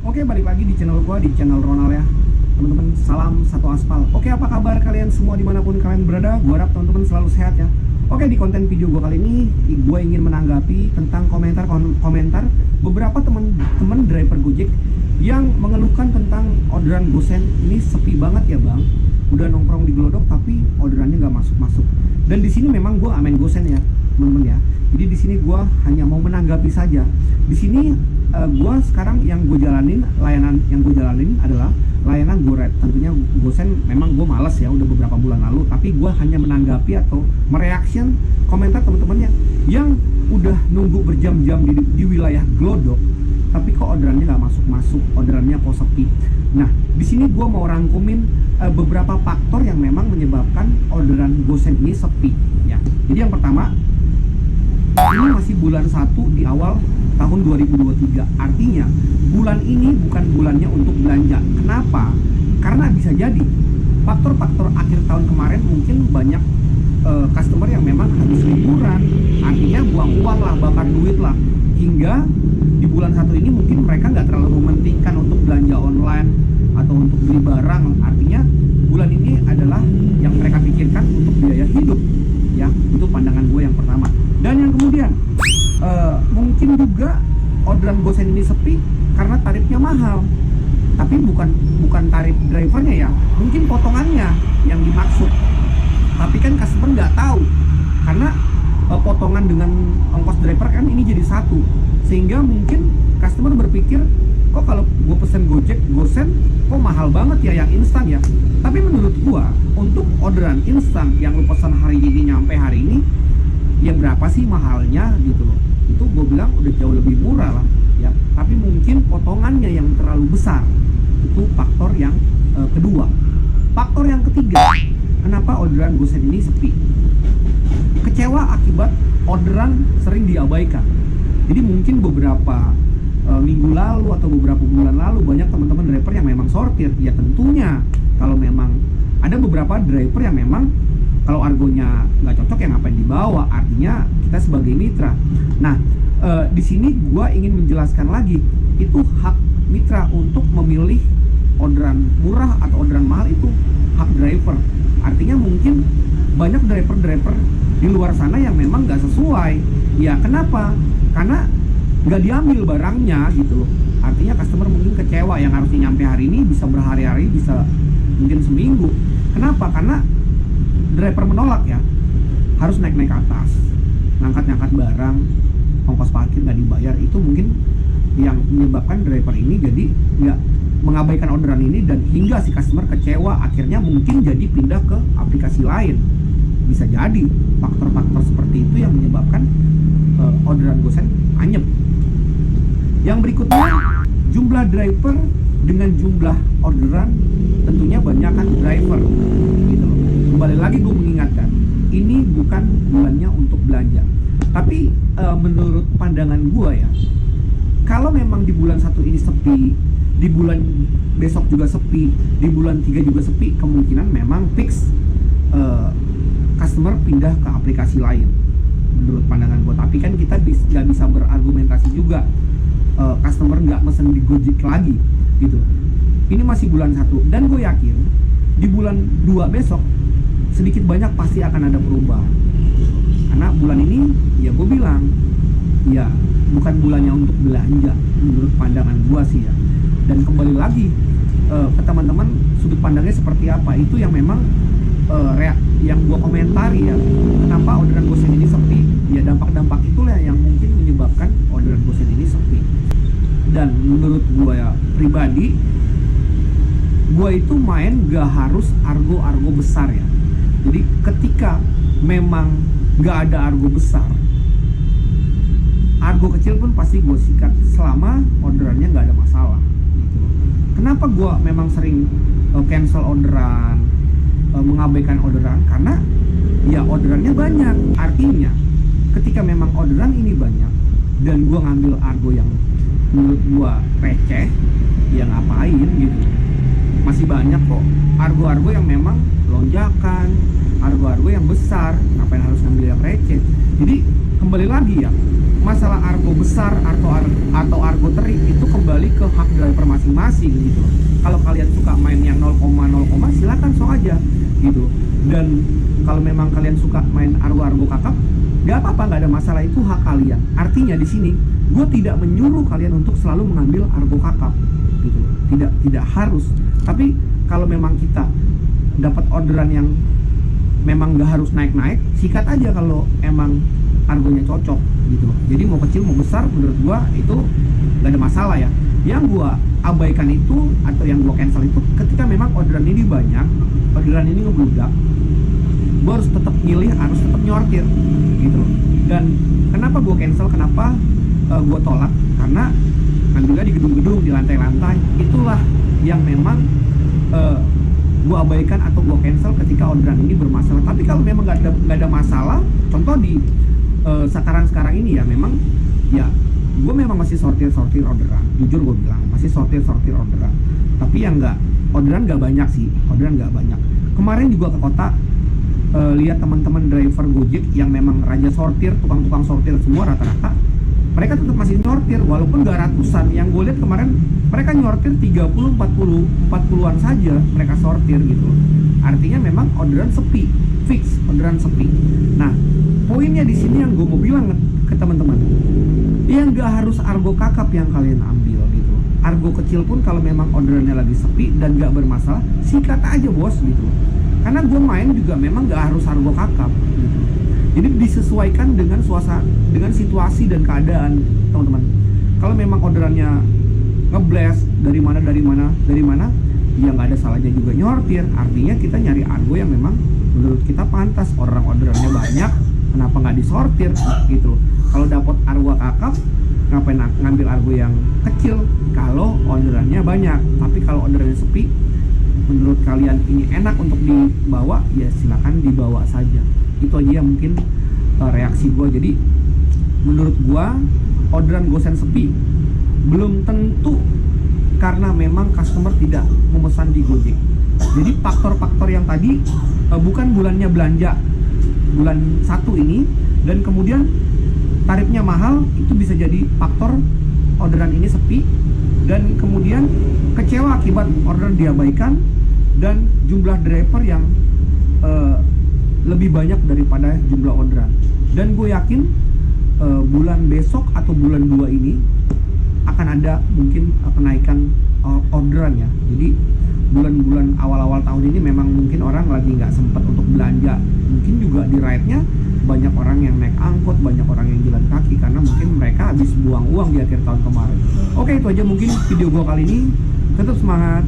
Oke, balik lagi di channel gua, di channel Ronald ya. Teman-teman, salam satu aspal. Oke, apa kabar kalian semua dimanapun kalian berada? Gua harap teman-teman selalu sehat ya. Oke, di konten video gua kali ini, gua ingin menanggapi tentang komentar beberapa teman-teman driver Gojek yang mengeluhkan tentang orderan gosen ini sepi banget ya bang. Udah nongkrong di Glodok tapi orderannya nggak masuk-masuk. Dan di sini memang gua main gosen ya, teman-teman ya. Jadi di sini gua hanya mau menanggapi saja. Di sini gue sekarang yang gue jalanin, layanan yang gue jalanin adalah layanan GoRide. Tentunya gosen memang gue males ya, udah beberapa bulan lalu. Tapi gue hanya menanggapi atau mereaction komentar teman-temannya yang udah nunggu berjam-jam di wilayah Glodok, tapi kok orderannya nggak masuk-masuk, orderannya kok sepi. Nah, di sini gue mau rangkumin beberapa faktor yang memang menyebabkan orderan gosen ini sepi ya. Jadi yang pertama, ini masih bulan 1 di awal tahun 2023. Artinya bulan ini bukan bulannya untuk belanja. Kenapa? Karena bisa jadi faktor-faktor akhir tahun kemarin mungkin banyak customer yang memang habis liburan, artinya buang uang lah, bakar duit lah, hingga di bulan 1 ini mungkin mereka nggak terlalu mementingkan untuk belanja online atau untuk beli barang. Artinya bulan ini adalah yang mereka pikirkan untuk biaya hidup ya. Itu pandangan gue yang pertama. Dan yang kemudian mungkin juga orderan gosen ini sepi karena tarifnya mahal. Tapi bukan tarif drivernya ya, mungkin potongannya yang dimaksud. Tapi kan customer nggak tahu, karena potongan dengan ongkos driver kan ini jadi satu, sehingga mungkin customer berpikir, kok kalau gue pesen Gojek gosen kok mahal banget ya yang instan ya. Tapi menurut gua untuk orderan instan yang lu pesan hari ini nyampe hari ini, ya berapa sih mahalnya gitu loh. Itu gue bilang udah jauh lebih murah lah ya. Tapi mungkin potongannya yang terlalu besar. Itu faktor yang kedua. Faktor yang ketiga, kenapa orderan gosen ini sepi? Kecewa akibat orderan sering diabaikan. Jadi mungkin beberapa minggu lalu atau beberapa bulan lalu banyak teman-teman driver yang memang sortir. Ya tentunya kalau memang ada beberapa driver yang memang kalau argonya nggak cocok ya ngapain dibawa, artinya kita sebagai mitra. Nah, di sini gue ingin menjelaskan lagi, itu hak mitra untuk memilih orderan murah atau orderan mahal, itu hak driver. Artinya mungkin banyak driver-driver di luar sana yang memang nggak sesuai. Ya kenapa? Karena nggak diambil barangnya gitu loh. Artinya customer mungkin kecewa, yang harusnya nyampe hari ini bisa berhari-hari, bisa mungkin seminggu. Kenapa? Karena driver menolak ya, harus naik-naik ke atas, ngangkat-ngangkat barang, ongkos parkir nggak dibayar. Itu mungkin yang menyebabkan driver ini jadi nggak mengabaikan orderan ini, dan hingga si customer kecewa, akhirnya mungkin jadi pindah ke aplikasi lain. Bisa jadi faktor-faktor seperti itu yang menyebabkan orderan gosen anyep. Yang berikutnya, jumlah driver dengan jumlah orderan, tentunya banyak kan driver gitu loh. Kembali lagi gue mengingatkan, ini bukan bulannya untuk belanja. Tapi menurut pandangan gue ya, kalau memang di bulan 1 ini sepi, di bulan besok juga sepi, di bulan 3 juga sepi, kemungkinan memang fix customer pindah ke aplikasi lain menurut pandangan gue. Tapi kan kita nggak bisa berargumentasi juga, customer nggak mesen di Gojek lagi gitu. Ini masih bulan 1, dan gue yakin di bulan 2 besok sedikit banyak pasti akan ada perubahan. Karena bulan ini ya gue bilang ya bukan bulannya untuk belanja menurut pandangan gue sih ya. Dan kembali lagi ke teman-teman, sudut pandangnya seperti apa, itu yang memang yang gue komentari ya. Kenapa orderan gosen ini sepi? Ya dampak-dampak itulah yang mungkin menyebabkan orderan gosen ini sepi. Dan menurut gue ya pribadi, gue itu main gak harus argo besar ya. Jadi ketika memang gak ada argo besar, argo kecil pun pasti gue sikat selama orderannya gak ada masalah gitu. Kenapa gue memang sering cancel orderan, mengabaikan orderan? Karena ya orderannya banyak. Artinya ketika memang orderan ini banyak dan gue ngambil argo yang menurut gue receh, ya ngapain gitu. Masih banyak kok argo-argo yang memang lonjakan, argo-argo yang besar, ngapain harus ngambil yang receh. Jadi kembali lagi ya, masalah argo besar atau argo terik itu kembali ke hak driver masing-masing gitu. Kalau kalian suka main yang 0,0, silakan so aja gitu. Dan kalau memang kalian suka main argo kakap, nggak apa-apa, nggak ada masalah, itu hak kalian. Artinya di sini gue tidak menyuruh kalian untuk selalu mengambil argo kakap gitu, tidak harus. Tapi kalau memang kita dapat orderan yang memang nggak harus naik-naik, sikat aja kalau emang argonya cocok gitu loh. Jadi mau kecil mau besar, menurut gua itu nggak ada masalah ya. Yang gua abaikan itu atau yang gua cancel itu ketika memang orderan ini banyak, orderan ini ngebludak, gua harus tetap milih, harus tetap nyortir gitu loh. Dan kenapa gua cancel, kenapa gua tolak, karena juga di gedung-gedung, di lantai-lantai, itulah yang memang gua abaikan atau gua cancel ketika orderan ini bermasalah. Tapi kalau memang nggak ada masalah, contoh di sekarang ini ya, memang ya gue memang masih sortir orderan, jujur gue bilang masih sortir orderan, tapi yang orderan nggak banyak sih, orderan nggak banyak. Kemarin juga ke kota lihat teman-teman driver Gojek yang memang raja sortir, tukang sortir semua rata-rata mereka tetap masih nyortir walaupun gak ratusan. Yang gue lihat kemarin mereka nyortir 40-an saja mereka sortir gitu. Artinya memang orderan sepi, fix orderan sepi. Nah, poinnya di sini yang gue mau bilang ke teman-teman, ya nggak harus argo kakap yang kalian ambil gitu. Argo kecil pun kalau memang orderannya lagi sepi dan nggak bermasalah, sikat aja bos gitu. Karena gue main juga memang nggak harus argo kakap gitu. Jadi disesuaikan dengan suasana, dengan situasi dan keadaan, teman-teman. Kalau memang orderannya ngeblast dari mana, ya nggak ada salahnya juga nyortir. Artinya kita nyari argo yang memang menurut kita pantas. Orang orderannya banyak, kenapa nggak disortir gitu? Kalau dapat argo kakap, ngapain ngambil argo yang kecil kalau orderannya banyak? Tapi kalau orderannya sepi, menurut kalian ini enak untuk dibawa, ya silakan dibawa saja. Itu aja yang mungkin reaksi gue. Jadi menurut gue orderan gosen sepi belum tentu karena memang customer tidak memesan di Gojek. Jadi faktor-faktor yang tadi bukan bulannya belanja bulan 1 ini dan kemudian tarifnya mahal, itu bisa jadi faktor orderan ini sepi dan kemudian kecewa akibat orderan diabaikan dan jumlah driver yang lebih banyak daripada jumlah orderan. Dan gue yakin bulan besok atau bulan 2 ini akan ada mungkin kenaikan orderan ya. Jadi bulan-bulan awal-awal tahun ini memang mungkin orang lagi nggak sempat untuk belanja. Mungkin juga di ride-nya banyak orang yang naik angkot, banyak orang yang jalan kaki karena mungkin mereka habis buang uang di akhir tahun kemarin. Oke, itu aja mungkin video gue kali ini. Tetap semangat.